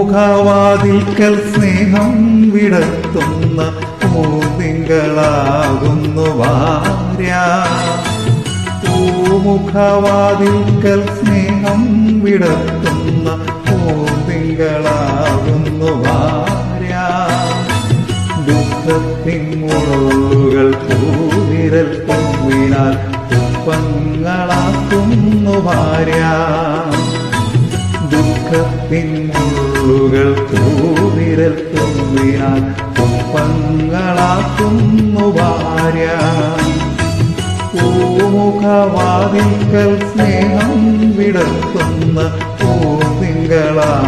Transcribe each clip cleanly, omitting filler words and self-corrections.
പൂമുഖവാതിൽക്കൽ സ്നേഹം വിടർത്തുന്ന പൂതിങ്കളാകുന്നു ഭാര്യ. പൂമുഖവാതിൽക്കൽ സ്നേഹം വിടർത്തുന്ന പൂതിങ്കളാകുന്നു ഭാര്യ. ദുഃഖത്തിൻ മുള്ളുകൾ പൂവിരൽ കൊമ്പിനാൽ പുഷ്പങ്ങളാക്കുന്നു ഭാര്യ. ദുഃഖത്തിൻ മുള്ളുകൾ പൂവിരൽ തുമ്പിനാൽ പുഷ്പങ്ങളാക്കുന്നു ഭാര്യ. പൂമുഖവാതിൽക്കൽ സ്നേഹം വിടർത്തുന്ന പൂതിങ്കളാകുന്നു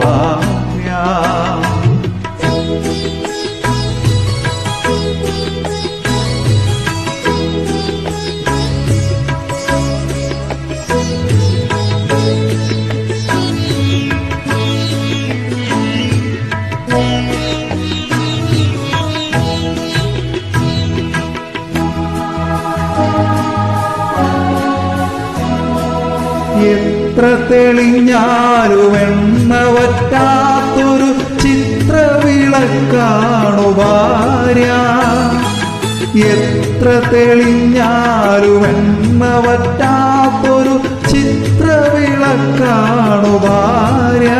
ഭാര്യ. എത്ര തെളിഞ്ഞാലും എണ്ണ വറ്റാത്തൊരു ചിത്രവിളക്കാണു ഭാര്യ. എത്ര തെളിഞ്ഞാലും എണ്ണ വറ്റാത്തൊരു ചിത്രവിളക്കാണു ഭാര്യ.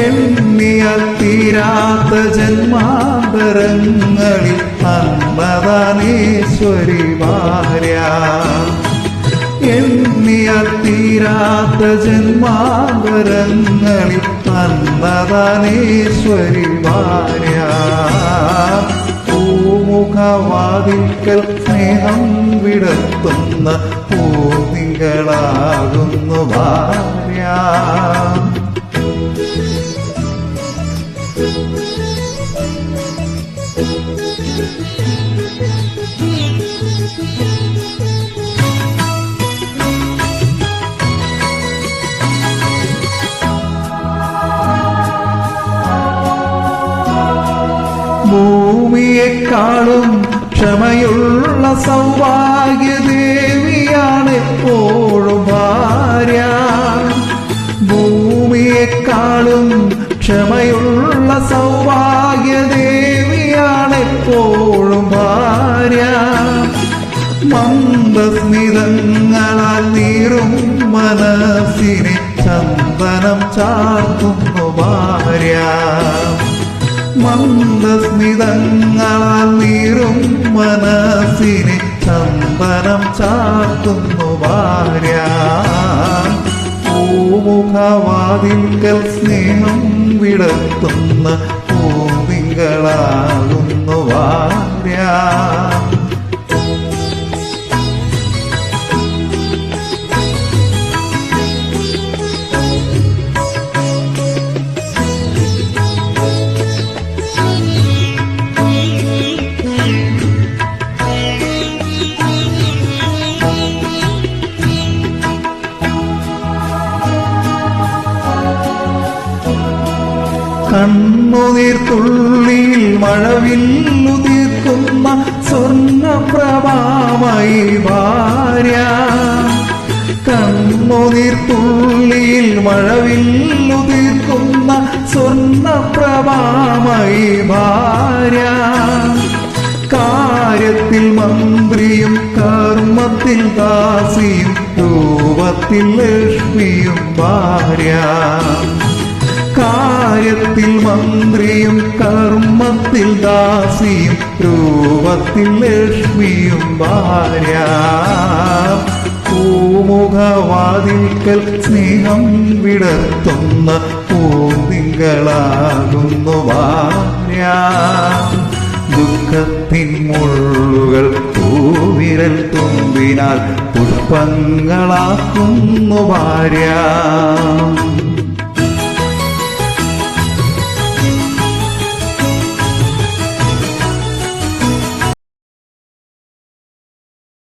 എണ്ണിയാൽ തീരാത്ത ജന്മാന്തരങ്ങളിൽ അന്നദാനേശ്വരി ഭാര്യ. എണ്ണിയാൽ തീരാത്ത ജന്മാന്തരങ്ങളിൽ അന്നദാനേശ്വരി ഭാര്യ. പൂമുഖവാതിൽക്കൽ സ്നേഹം വിടർത്തുന്ന പൂതിങ്കളാകുന്നു ഭാര്യ. ഭൂമിയെക്കാളും ക്ഷമയുള്ള സൗഭാഗ്യദേവിയാണ് എപ്പോഴും ഭാര്യ. ഭൂമിയെക്കാളും ക്ഷമയുള്ള സൗഭാഗ്യദേവിയാണ് എപ്പോഴും ഭാര്യ. മന്ദസ്മിതങ്ങളാൽ നീറും മനസ്സിനെ ചന്ദനം ചാർത്തുന്നു ഭാര്യ. മന്ദസ്മിതങ്ങളാൽ നീറും മനസ്സിനെ ചന്ദനം ചാർത്തുന്നു ഭാര്യ. പൂമുഖവാതിൽക്കൽ സ്നേഹം വിടർത്തുന്ന പൂതിങ്കളാകുന്നു ഭാര്യ. കണ്ണുനീർത്തുള്ളിയിൽ മഴവില്ലുതിർക്കുന്ന സ്വർണ്ണപ്രഭാമയി ഭാര്യ. കണ്ണുനീർത്തുള്ളിയിൽ മഴവില്ലുതിർക്കുന്ന സ്വർണ്ണപ്രഭാമയി ഭാര്യ. കാര്യത്തിൽ മന്ത്രിയും കർമ്മത്തിൽ ദാസിയും രൂപത്തിൽ ലക്ഷ്മിയും ഭാര്യ. കാര്യത്തിൽ മന്ത്രിയും കർമ്മത്തിൽ ദാസിയും രൂപത്തിൽ ലക്ഷ്മിയും ഭാര്യ. പൂമുഖവാതിൽക്കൽ സ്നേഹം വിടർത്തുന്ന പൂതിങ്കളാകുന്നു ഭാര്യ. ദുഃഖത്തിൻ മുള്ളുകൾ പൂവിരൽ തുമ്പിനാൽ പുഷ്പങ്ങളാക്കുന്നു ഭാര്യ.